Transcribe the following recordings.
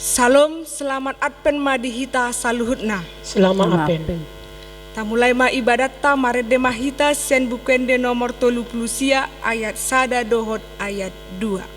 Salom, selamat Advent madihita saluhutna. Selamat Advent. Tamulai ma ibadat ta marede mahita sen bukende nomor 30 ayat sada dohot ayat 2.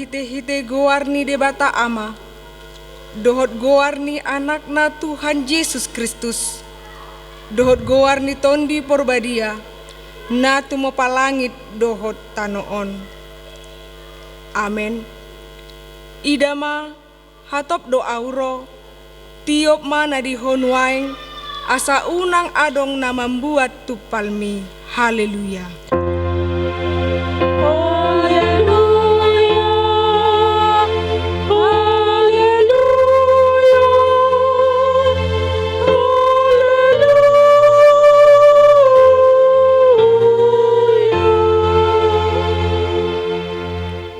Hite-hite goarni debata ama, dohot goarni anakna Tuhan Yesus Kristus, dohot goarni tondi porbadia, na tumo palangit dohot tanoon. Amen. Idama hatop do auro, tiop mana di honwaing, asa unang adong na membuat tupalmi. Haleluya.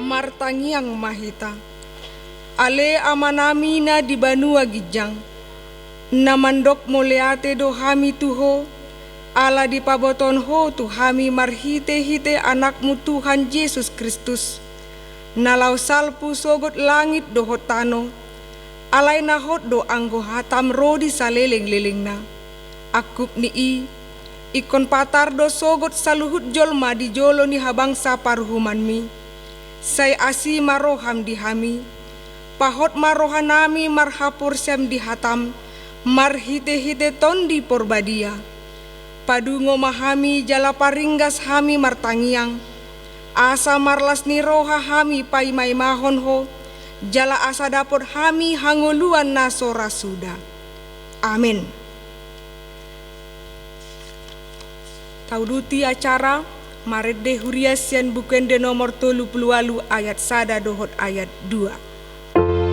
Martangiang mahita, ale amanami na di banua gijang, namandok moleate do hami tuho, ala di paboton ho tu hami marhite-hite anakmu Tuhan Yesus Kristus, nalau salpu sogot langit do hotano, alai nahot do anggo hatam rodi saleleng-leleng na, akup ni ikon patar do sogot saluhut jolma di jolo ni habangsa paruhumanmi, say asi maroham di hami, pahot marohanami marhapur syam di hatam, marhite-hite tondi porbadia, padungo mahami jala paringgas hami martangiang, asa marlas ni roha hami pai mai mahon ho, jala asa dapot hami hangoluan nasora suda. Amin. Tauduti acara Marede huriasian bukende nomor 30 ayat sada dohot ayat 2. Oh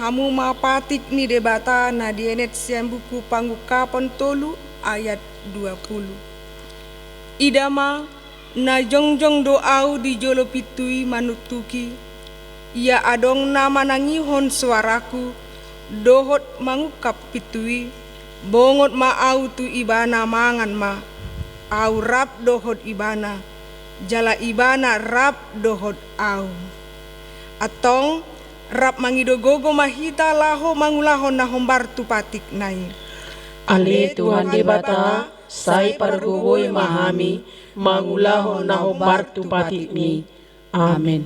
hamu mapatik ni debata na dienet sian buku Pangukapon tolu ayat 20. Idama na jongjong doau di jolo pitui manutuki, ia adong nama nangihon suaraku, dohot mangukap pitui, bongot ma au tu ibana mangan ma, au rap dohot ibana, jala ibana rap dohot au. Atong rap mangidogogo mahita laho mangulahon na hombar tupatik nai. Ale Tuhan debata, sai pargoboy mahami, mangulahon na hombar tupatik ni. Amen.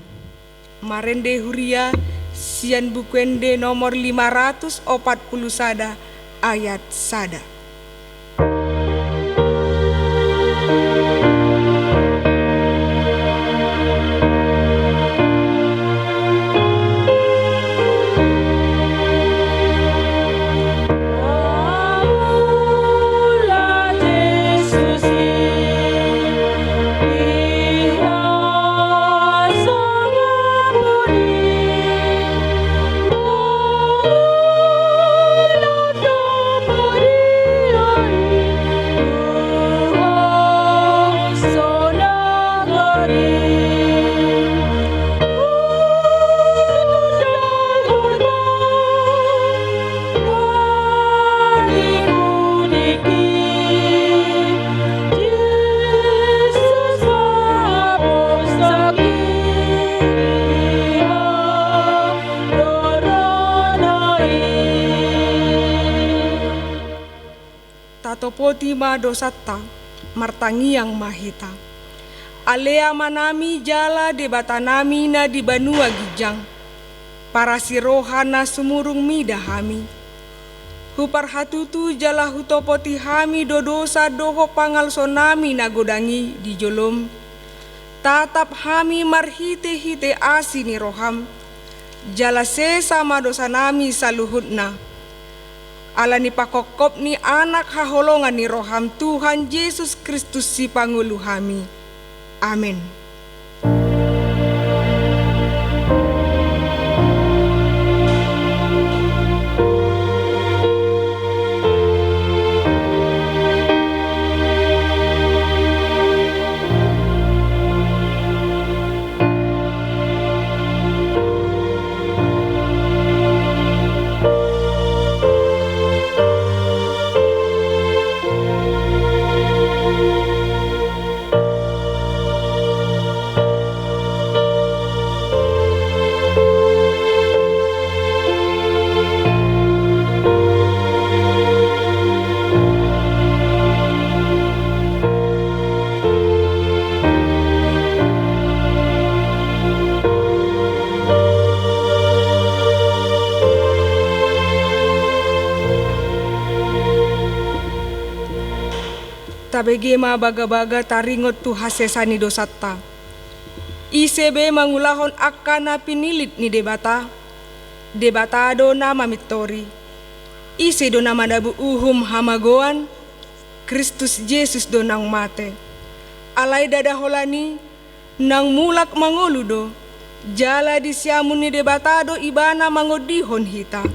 Marende huria sian bukuende nomor 540 sada ayat sada. Topoti ma dosata martangiang mahita. Alea manami jala debatanami na di Banua Gijang. Para sirohana sumurung midahami. Huparhatutu jala hutopoti hami dodosa doho pangalsonami na godangi di jolom. Tatap hami marhite-hite asini roham. Jala sesa madosanami saluhutna. Ala ni pakokop ni anak haholongan ni roham Tuhan Yesus Kristus si pangulu hami. Amin. Tabege ma baga-baga taringot tu hasesani dosata. ICB mangulahon akana pinilit ni debata. Debatado na mamitori. Ise do na madabu uhum hamagoan. Kristus Yesus do nang mate. Alay dadaholani nang mulak mangoludo. Jala disiamun ni debatado ibana mangodihon hita.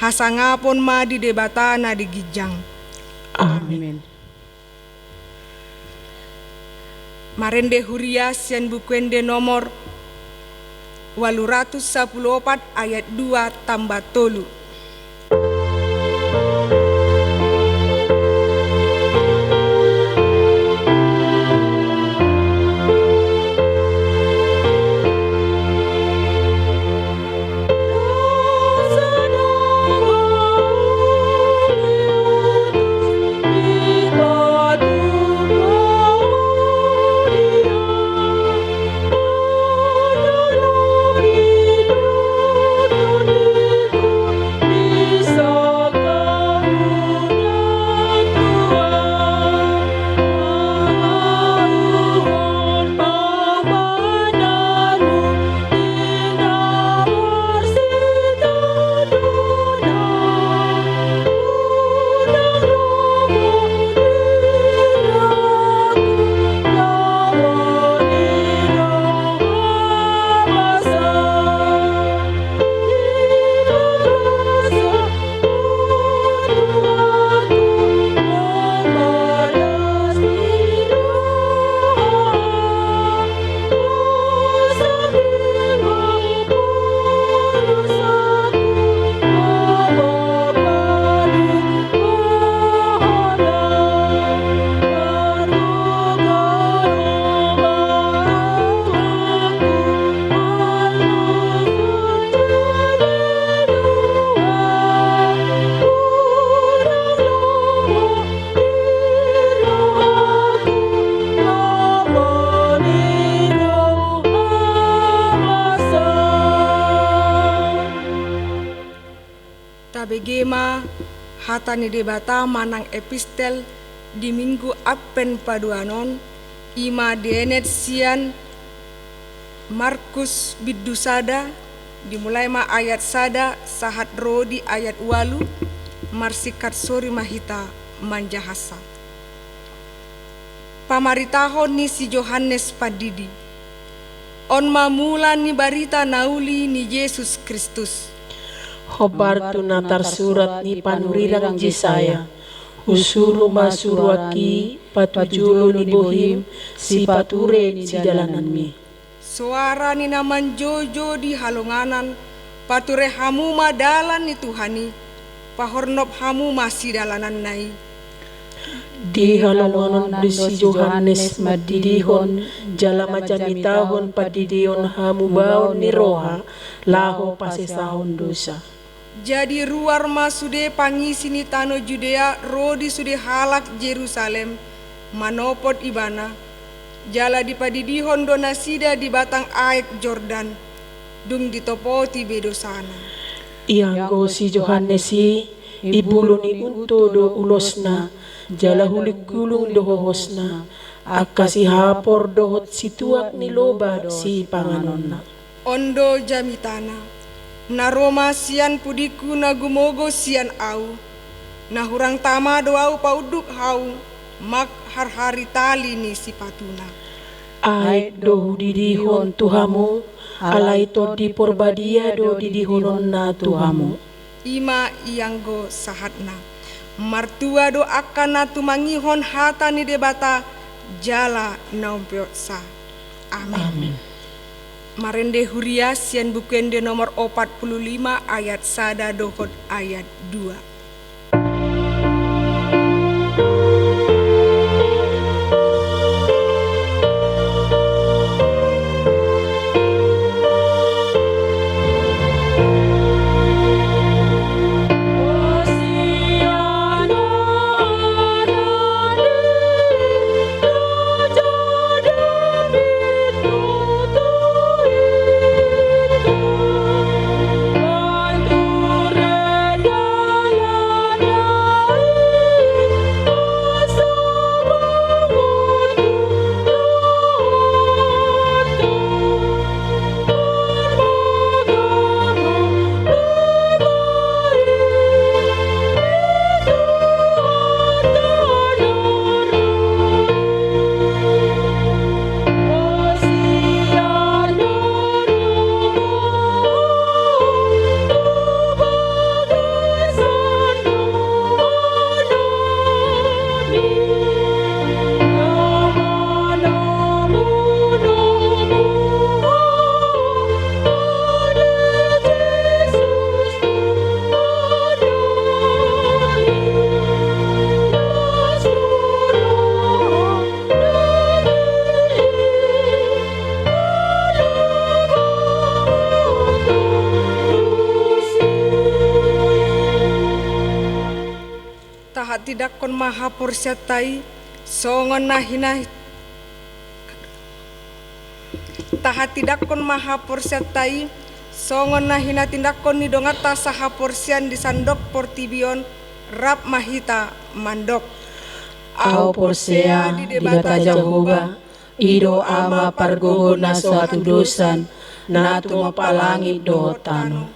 Hasangapon ma di debatana di Gijang. Amen. Marende huria sian bukuende nomor 814 ayat 2 tambah tolu. ema hatani debata manang epistel di minggu apen paduanon ima dienet sian Markus bidusada dimulai ma ayat sada sahat rodi ayat walu marsikat sori mahita manjahasa. Pamaritahon ni si Yohanes Padidi. On mamula ni barita nauli ni Yesus Kristus. Hobar tu natar surat ni panurirang Jesaya. Usuru masuru aki patujulu ni bohim si pature ni jalanan mi. Suara ni naman jojo di halonganan pature hamu madalan ni Tuhani pahornop hamu masih dalanan nai. Di halonganon si Yohanes madidihon jala macam itahon padidion hamu baon ni roha laho pasesahon dosa. Jadi ruar masude pangisi ni tano Judea rodi sude halak Jerusalem manopot ibana jala dipadidihon donasida di batang aek Jordan dung ditopoti bedosana. Ianggo si Yohanes si ibulu ni unto do ulosna jala hulik gulung dohosna akasi hapor dohot situak ni loba si panganonna. Ondo jamitana na Roma sian pudiku na gumogo sian au na hurang tama doau pauduk hau mak har-hari tali ni si patuna. Ai do didihon tuhamu alai to di porbadia do didihonon na tuhamu. Ima ianggo sahatna martua do akan na tumangihon hata ni debata jala naumpiotsa. Amin. Marende huria sian bukende nomor 45 ayat sada dohot ayat 2. Tidak kon maha porsiatai songon nahina taha tidak kon maha porsiatai songon nahina tindakon ni dongata saha porsian di sandok portibion rap mahita mandok au porsea di bata Jehovah ido ama pargogo na suatu dosan na tuma palangi dotano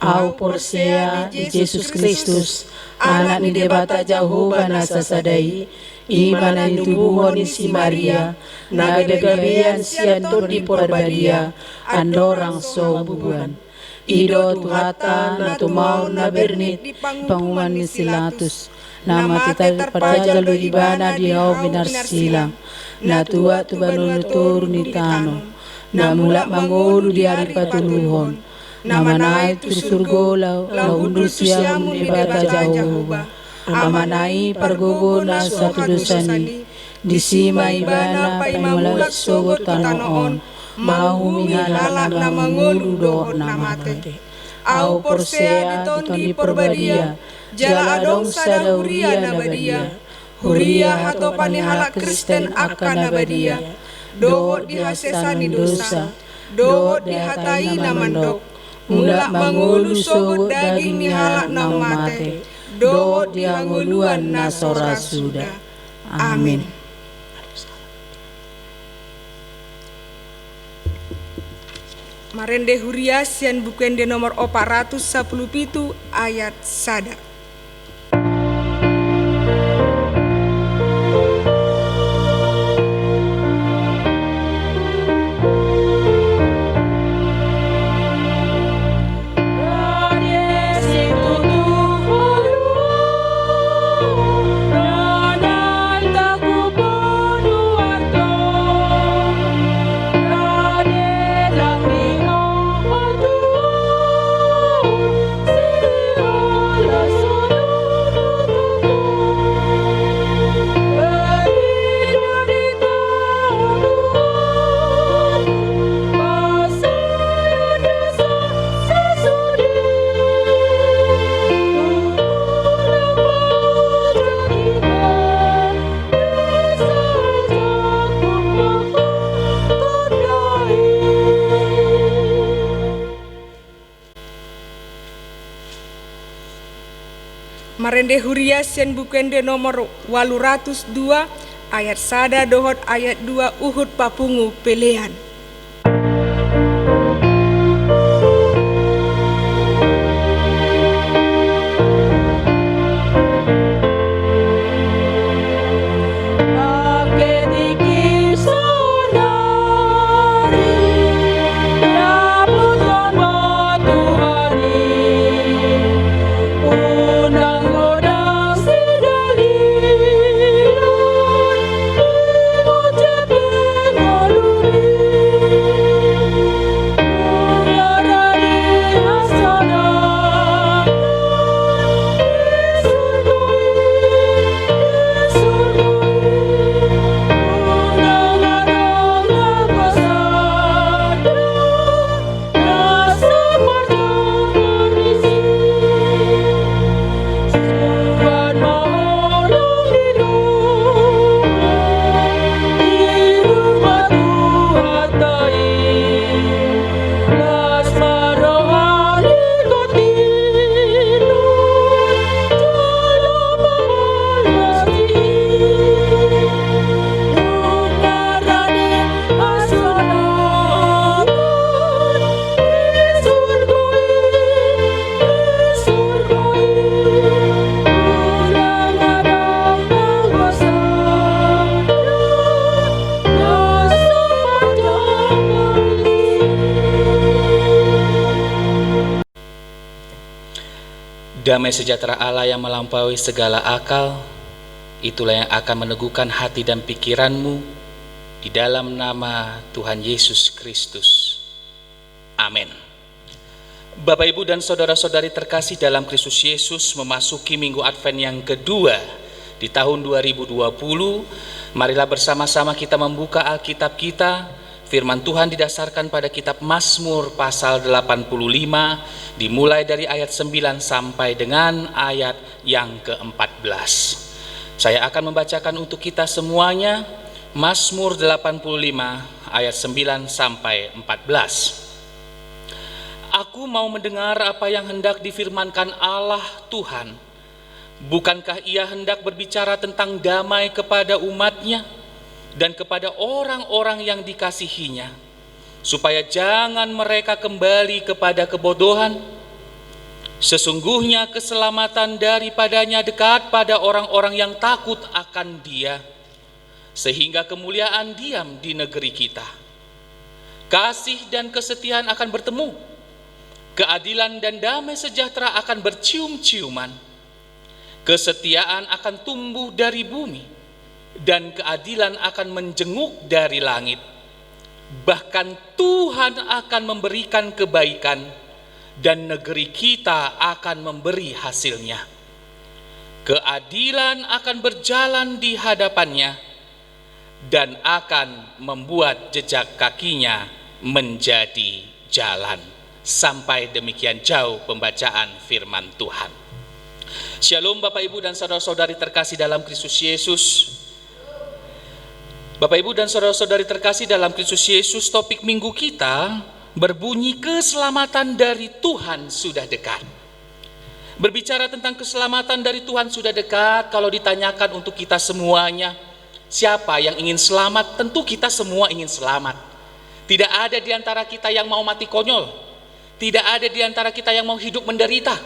au porsea di Yesus Kristus anak ni debata Jehovah na sasadai imana ni tubuhon ni si Maria na gagabian sian to di porbadia andorang so bubuan ido tuhata na tumau na bernit panguman ni silatus nama tita percaya lo ibana di hau benar silang na tua tubanu tur ni tano na mulak mangolu di hari patuluhon nama naik tu surgo lau undur siam di bata Jehovah amanai pargogo na satu dosani disima ibana paimulat sogot tanoon mau mihalak na mangulu do namate au porsea di porbadia jala adong sada huria na badia huria hato panihalak Kristen akan na badia do dihasesani dosa do dihatai na mandok mulak mangulu sogot daging ni halak na mate, do dianguluan na sora suda. Amin. Marende Hurias yang bukende nomor 417 ayat sada. Marende Hurias yang bukende nomor 802 ayat sada dohot ayat 2 Uhud papungu pelean. Damai sejahtera Allah yang melampaui segala akal, itulah yang akan meneguhkan hati dan pikiranmu di dalam nama Tuhan Yesus Kristus. Amin. Bapak, Ibu, dan saudara-saudari terkasih dalam Kristus Yesus, memasuki Minggu Advent yang kedua di tahun 2020, marilah bersama-sama kita membuka Alkitab kita. Firman Tuhan didasarkan pada kitab Mazmur pasal 85, dimulai dari ayat 9 sampai dengan ayat yang ke-14. Saya akan membacakan untuk kita semuanya Mazmur 85 ayat 9 sampai 14. Aku mau mendengar apa yang hendak difirmankan Allah Tuhan. Bukankah Ia hendak berbicara tentang damai kepada umat-Nya dan kepada orang-orang yang dikasihinya, supaya jangan mereka kembali kepada kebodohan? Sesungguhnya keselamatan daripadanya dekat pada orang-orang yang takut akan Dia, sehingga kemuliaan diam di negeri kita. Kasih dan kesetiaan akan bertemu, keadilan dan damai sejahtera akan bercium-ciuman. Kesetiaan akan tumbuh dari bumi, dan keadilan akan menjenguk dari langit. Bahkan Tuhan akan memberikan kebaikan, dan negeri kita akan memberi hasilnya. Keadilan akan berjalan di hadapannya, dan akan membuat jejak kakinya menjadi jalan. Sampai demikian jauh pembacaan firman Tuhan. Shalom Bapak, Ibu, dan saudara-saudari terkasih dalam Kristus Yesus. Bapak, Ibu, dan saudara-saudari terkasih dalam Kristus Yesus, topik minggu kita berbunyi keselamatan dari Tuhan sudah dekat. Berbicara tentang keselamatan dari Tuhan sudah dekat, kalau ditanyakan untuk kita semuanya, siapa yang ingin selamat? Tentu kita semua ingin selamat. Tidak ada di antara kita yang mau mati konyol. Tidak ada di antara kita yang mau hidup menderita.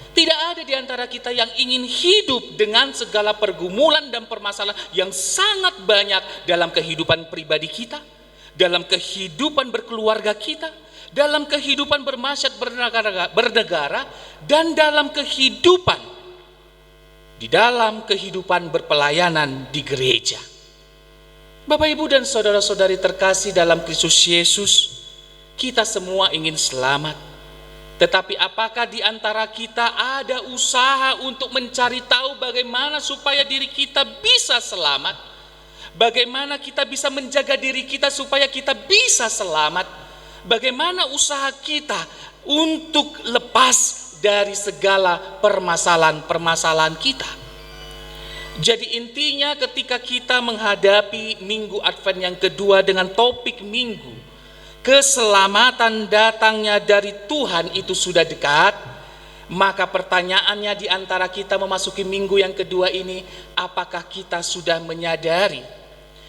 Tidak ada di antara kita yang ingin hidup dengan segala pergumulan dan permasalahan yang sangat banyak dalam kehidupan pribadi kita, dalam kehidupan berkeluarga kita, dalam kehidupan bermasyarakat bernegara, dan dalam kehidupan berpelayanan di gereja. Bapak, Ibu, dan saudara-saudari terkasih dalam Kristus Yesus, kita semua ingin selamat. Tetapi apakah di antara kita ada usaha untuk mencari tahu bagaimana supaya diri kita bisa selamat? Bagaimana kita bisa menjaga diri kita supaya kita bisa selamat? Bagaimana usaha kita untuk lepas dari segala permasalahan-permasalahan kita? Jadi intinya ketika kita menghadapi Minggu Advent yang kedua dengan topik Minggu keselamatan datangnya dari Tuhan itu sudah dekat, maka pertanyaannya di antara kita memasuki minggu yang kedua ini, apakah kita sudah menyadari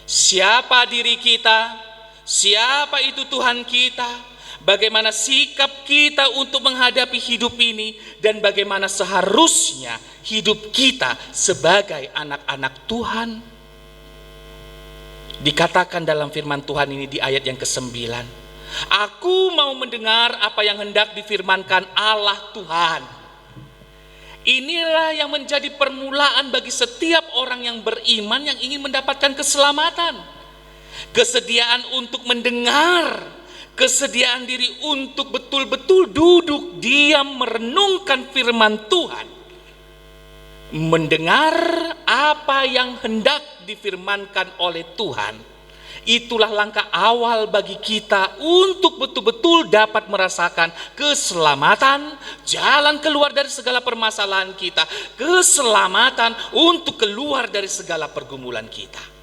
siapa diri kita, siapa itu Tuhan kita, bagaimana sikap kita untuk menghadapi hidup ini, dan bagaimana seharusnya hidup kita sebagai anak-anak Tuhan? Dikatakan dalam firman Tuhan ini di ayat yang ke-9, aku mau mendengar apa yang hendak difirmankan Allah Tuhan. Inilah yang menjadi permulaan bagi setiap orang yang beriman yang ingin mendapatkan keselamatan. Kesediaan untuk mendengar, kesediaan diri untuk betul-betul duduk diam merenungkan firman Tuhan. Mendengar apa yang hendak difirmankan oleh Tuhan, itulah langkah awal bagi kita untuk betul-betul dapat merasakan keselamatan, jalan keluar dari segala permasalahan kita, keselamatan untuk keluar dari segala pergumulan kita.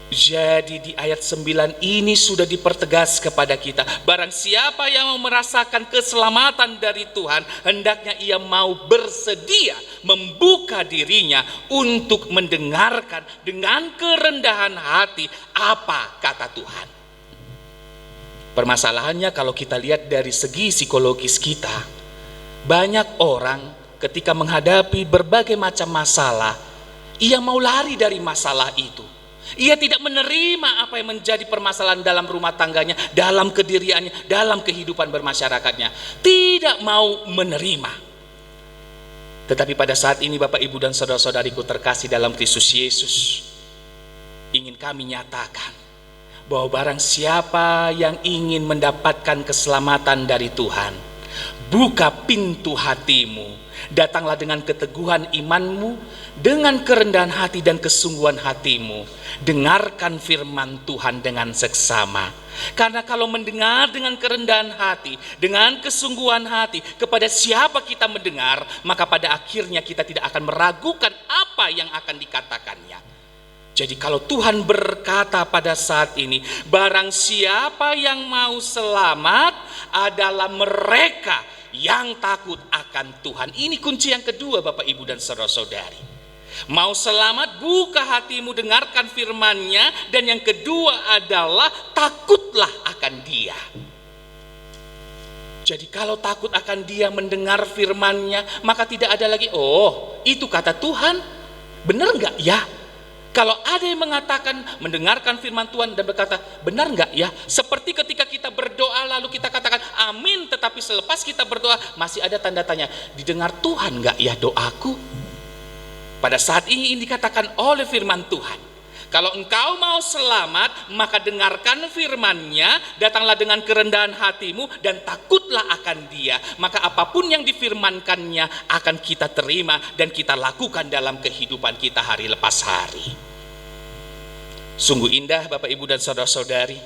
Jadi di ayat 9 ini sudah dipertegas kepada kita, barang siapa yang mau merasakan keselamatan dari Tuhan, hendaknya ia mau bersedia membuka dirinya untuk mendengarkan dengan kerendahan hati apa kata Tuhan. Permasalahannya kalau kita lihat dari segi psikologis kita, banyak orang ketika menghadapi berbagai macam masalah, ia mau lari dari masalah itu. Ia tidak menerima apa yang menjadi permasalahan dalam rumah tangganya, dalam kediriannya, dalam kehidupan bermasyarakatnya. Tidak mau menerima. Tetapi pada saat ini Bapak, Ibu, dan saudara-saudariku terkasih dalam Kristus Yesus, ingin kami nyatakan bahwa barang siapa yang ingin mendapatkan keselamatan dari Tuhan, buka pintu hatimu, datanglah dengan keteguhan imanmu, dengan kerendahan hati dan kesungguhan hatimu, dengarkan firman Tuhan dengan seksama. Karena kalau mendengar dengan kerendahan hati, dengan kesungguhan hati, kepada siapa kita mendengar, maka pada akhirnya kita tidak akan meragukan apa yang akan dikatakannya. Jadi kalau Tuhan berkata pada saat ini, barang siapa yang mau selamat adalah mereka yang takut akan Tuhan. Ini kunci yang kedua Bapak, Ibu, dan saudara-saudari. Mau selamat, buka hatimu, dengarkan firman-Nya, dan yang kedua adalah takutlah akan Dia. Jadi kalau takut akan Dia, mendengar firman-Nya, maka tidak ada lagi, oh itu kata Tuhan, benar enggak ya? Kalau ada yang mengatakan mendengarkan firman Tuhan dan berkata benar enggak ya? Seperti ketika kita berdoa lalu kita katakan amin, tetapi selepas kita berdoa masih ada tanda tanya, didengar Tuhan enggak ya doaku? Pada saat ini dikatakan oleh firman Tuhan, kalau engkau mau selamat, maka dengarkan firman-Nya, datanglah dengan kerendahan hatimu dan takutlah akan Dia. Maka apapun yang difirmankannya akan kita terima dan kita lakukan dalam kehidupan kita hari lepas hari. Sungguh indah Bapak, Ibu, dan saudara-saudari,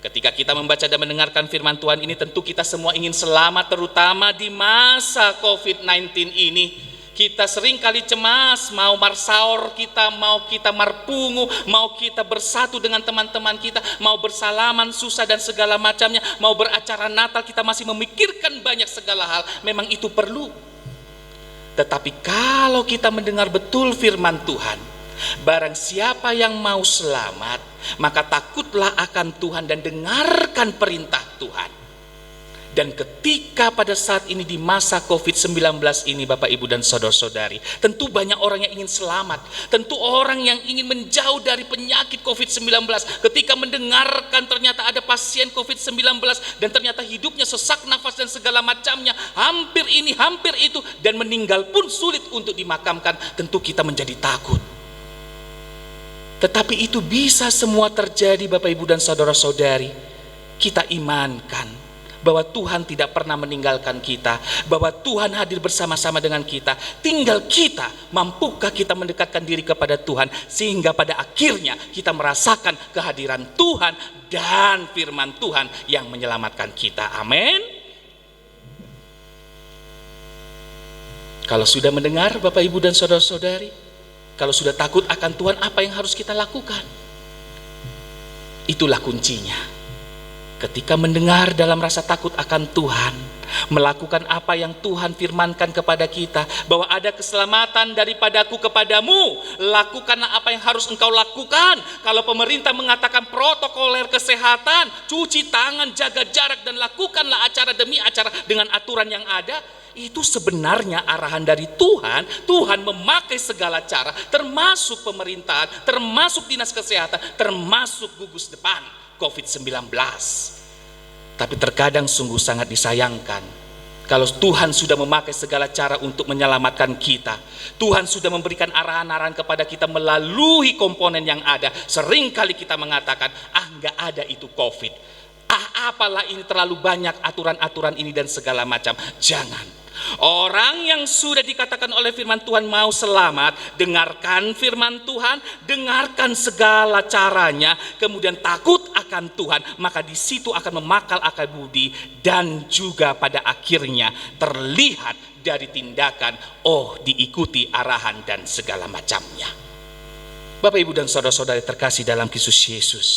ketika kita membaca dan mendengarkan firman Tuhan ini, tentu kita semua ingin selamat, terutama di masa COVID-19 ini. Kita sering kali cemas, mau marsaor kita, mau kita marpungu, mau kita bersatu dengan teman-teman kita, mau bersalaman susah dan segala macamnya, mau beracara Natal, kita masih memikirkan banyak segala hal. Memang itu perlu. Tetapi kalau kita mendengar betul firman Tuhan, barang siapa yang mau selamat, maka takutlah akan Tuhan dan dengarkan perintah Tuhan. Dan ketika pada saat ini di masa COVID-19 ini Bapak Ibu dan Saudara-saudari, tentu banyak orang yang ingin selamat, tentu orang yang ingin menjauh dari penyakit COVID-19. Ketika mendengarkan ternyata ada pasien COVID-19 dan ternyata hidupnya sesak nafas dan segala macamnya, hampir ini, hampir itu, dan meninggal pun sulit untuk dimakamkan, tentu kita menjadi takut. Tetapi itu bisa semua terjadi Bapak Ibu dan Saudara-saudari. Kita imankan bahwa Tuhan tidak pernah meninggalkan kita, bahwa Tuhan hadir bersama-sama dengan kita. Tinggal kita, mampukah kita mendekatkan diri kepada Tuhan, sehingga pada akhirnya kita merasakan kehadiran Tuhan dan firman Tuhan yang menyelamatkan kita. Amin. Kalau sudah mendengar Bapak Ibu dan Saudara-saudari, kalau sudah takut akan Tuhan, apa yang harus kita lakukan? Itulah kuncinya. Ketika mendengar dalam rasa takut akan Tuhan, melakukan apa yang Tuhan firmankan kepada kita, bahwa ada keselamatan daripadaku kepadamu, lakukanlah apa yang harus engkau lakukan. Kalau pemerintah mengatakan protokoler kesehatan, cuci tangan, jaga jarak, dan lakukanlah acara demi acara dengan aturan yang ada, itu sebenarnya arahan dari Tuhan. Tuhan memakai segala cara, termasuk pemerintahan, termasuk dinas kesehatan, termasuk gugus depan COVID-19. Tapi terkadang sungguh sangat disayangkan kalau Tuhan sudah memakai segala cara untuk menyelamatkan kita. Tuhan sudah memberikan arahan-arahan kepada kita melalui komponen yang ada. Seringkali kita mengatakan, nggak ada itu COVID. Apalah ini, terlalu banyak aturan-aturan ini dan segala macam. Jangan. Orang yang sudah dikatakan oleh firman Tuhan mau selamat, dengarkan firman Tuhan, dengarkan segala caranya, kemudian takut akan Tuhan, maka di situ akan memakal akal budi, dan juga pada akhirnya terlihat dari tindakan, diikuti arahan dan segala macamnya. Bapak Ibu dan saudara-saudari terkasih dalam Kristus Yesus,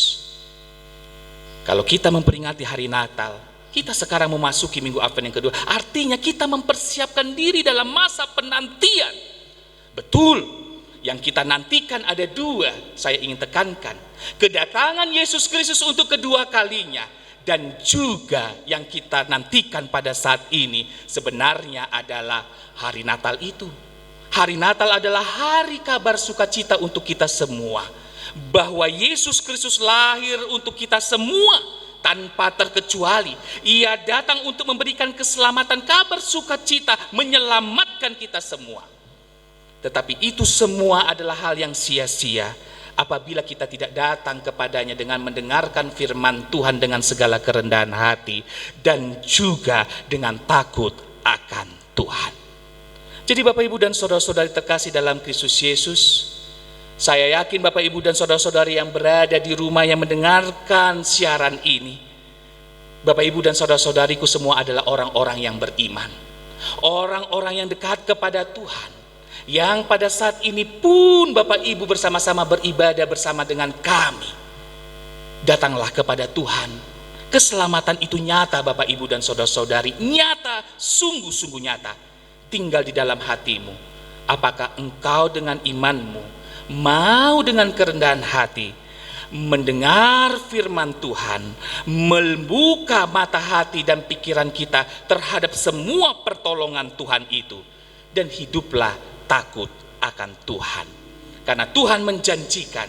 kalau kita memperingati hari Natal, kita sekarang memasuki minggu Advent yang kedua, artinya kita mempersiapkan diri dalam masa penantian. Betul, yang kita nantikan ada dua, saya ingin tekankan. Kedatangan Yesus Kristus untuk kedua kalinya, dan juga yang kita nantikan pada saat ini sebenarnya adalah hari Natal itu. Hari Natal adalah hari kabar sukacita untuk kita semua, bahwa Yesus Kristus lahir untuk kita semua tanpa terkecuali. Ia datang untuk memberikan keselamatan, kabar sukacita, menyelamatkan kita semua. Tetapi itu semua adalah hal yang sia-sia apabila kita tidak datang kepadanya dengan mendengarkan firman Tuhan dengan segala kerendahan hati dan juga dengan takut akan Tuhan. Jadi Bapak Ibu dan saudara-saudari terkasih dalam Kristus Yesus, saya yakin Bapak Ibu dan saudara-saudari yang berada di rumah yang mendengarkan siaran ini, Bapak Ibu dan saudara-saudariku semua adalah orang-orang yang beriman, orang-orang yang dekat kepada Tuhan, yang pada saat ini pun Bapak Ibu bersama-sama beribadah bersama dengan kami. Datanglah kepada Tuhan. Keselamatan itu nyata Bapak Ibu dan saudara-saudari, nyata, sungguh-sungguh nyata, tinggal di dalam hatimu. Apakah engkau dengan imanmu mau dengan kerendahan hati mendengar firman Tuhan, membuka mata hati dan pikiran kita terhadap semua pertolongan Tuhan itu, dan hiduplah takut akan Tuhan, karena Tuhan menjanjikan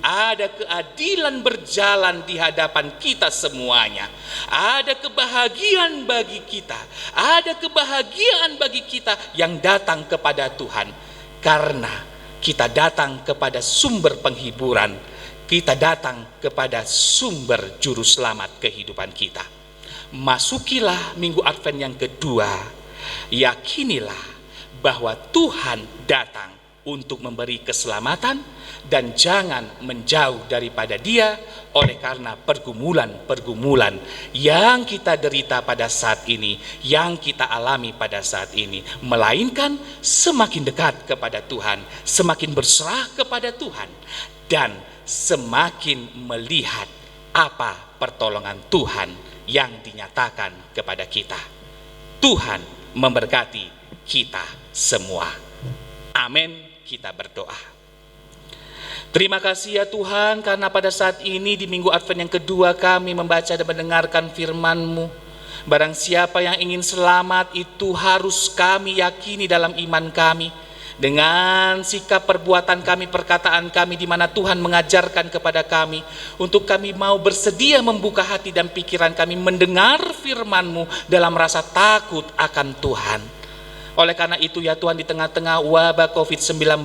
ada keadilan berjalan di hadapan kita semuanya, ada kebahagiaan bagi kita, ada kebahagiaan bagi kita yang datang kepada Tuhan, karena kita datang kepada sumber penghiburan, kita datang kepada sumber juru selamat kehidupan kita. Masukilah minggu Advent yang kedua, yakinilah bahwa Tuhan datang untuk memberi keselamatan, dan jangan menjauh daripada Dia oleh karena pergumulan-pergumulan yang kita derita pada saat ini, yang kita alami pada saat ini, melainkan semakin dekat kepada Tuhan, semakin berserah kepada Tuhan, dan semakin melihat apa pertolongan Tuhan yang dinyatakan kepada kita. Tuhan memberkati kita semua. Amin. Kita berdoa. Terima kasih ya Tuhan, karena pada saat ini di Minggu Advent yang kedua kami membaca dan mendengarkan firman-Mu. Barang siapa yang ingin selamat itu harus kami yakini dalam iman kami, dengan sikap perbuatan kami, perkataan kami, di mana Tuhan mengajarkan kepada kami untuk kami mau bersedia membuka hati dan pikiran kami mendengar firman-Mu dalam rasa takut akan Tuhan. Oleh karena itu ya Tuhan, di tengah-tengah wabah COVID-19,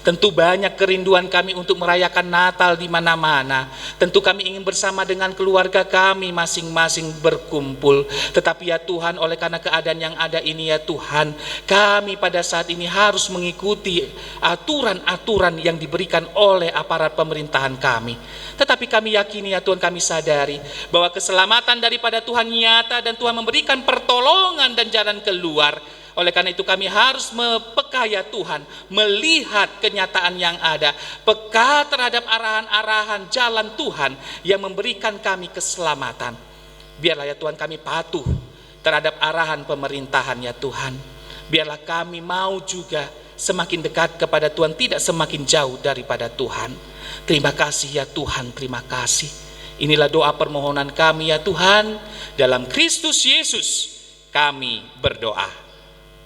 tentu banyak kerinduan kami untuk merayakan Natal di mana-mana. Tentu kami ingin bersama dengan keluarga kami masing-masing berkumpul. Tetapi ya Tuhan, oleh karena keadaan yang ada ini ya Tuhan, kami pada saat ini harus mengikuti aturan-aturan yang diberikan oleh aparat pemerintahan kami. Tetapi kami yakini ya Tuhan, kami sadari bahwa keselamatan daripada Tuhan nyata dan Tuhan memberikan pertolongan dan jalan keluar. Oleh karena itu kami harus peka ya Tuhan, melihat kenyataan yang ada, peka terhadap arahan-arahan jalan Tuhan yang memberikan kami keselamatan. Biarlah ya Tuhan kami patuh terhadap arahan pemerintahan ya Tuhan. Biarlah kami mau juga semakin dekat kepada Tuhan, tidak semakin jauh daripada Tuhan. Terima kasih ya Tuhan, terima kasih. Inilah doa permohonan kami ya Tuhan, dalam Kristus Yesus kami berdoa.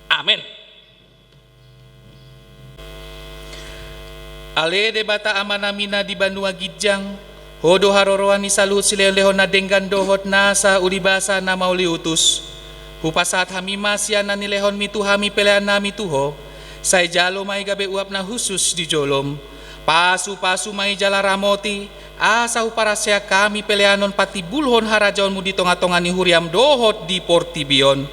Amin. Ale debata amanamina di Banua Gijang, hodo haroroani saluhut silehon na denggan dohot nasa ulibasa na mauli utus. Hupasat hamima siana nilehon mitu hami pelean nami tuho, say jalo may gabe uap na husus di jolom. Pasu-pasu may jala ramoti, asa huparasya kami peleanon pati bulhon harajaon mu di tonga-tonga ni huriam dohot di Portibion.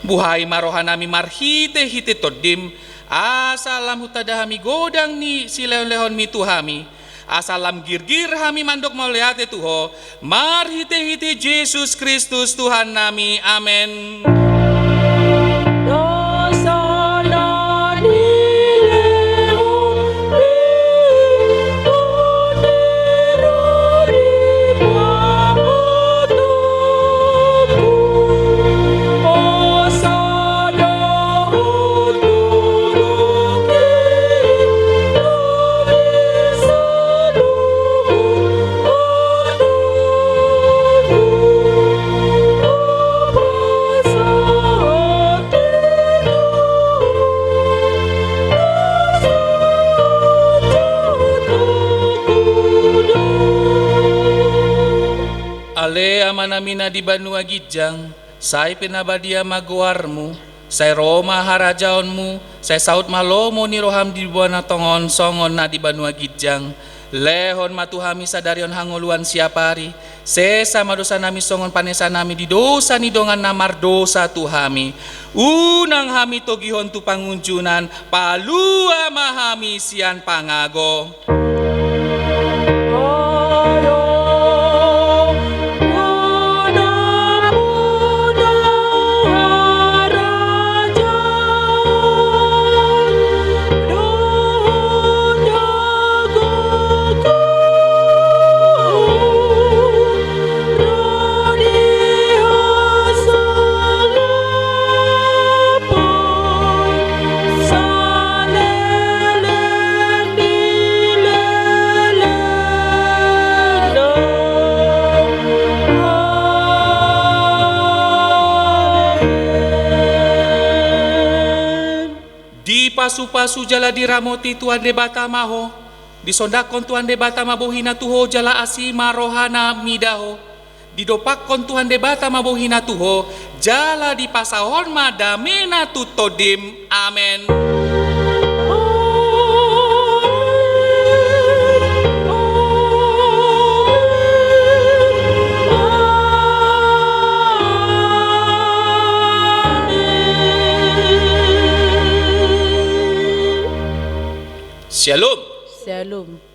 Buhay marohanami marhite hite todim, asalam hutadahami godang ni silehon-lehon mitu hami, asalam girgir hami mandok mauliate tuho, marhite hite Yesus Kristus Tuhan nami. Amen. Ale amanamina di Banua Gijang, say pinabadia maguarmu, say Roma harajaonmu, say saut malomo ni roham di buana tongon songon na di Banua Gijang, lehon matuhami sadarion hangoluan siapari, sesama dosa nami songon panesa nami di dosa ni dongan namar dosa tuhami, unang hami togihon tu pangunjunan, palua mahami sian pangago. Pasu-pasu jala diramoti Tuhan debata maho, disondakon Tuhan debata mabohina tuho jala asima rohana midaho, didopakon Tuhan debata mabohina tuho jala dipasahon madamena tutodim. Amen. Shalom. Shalom.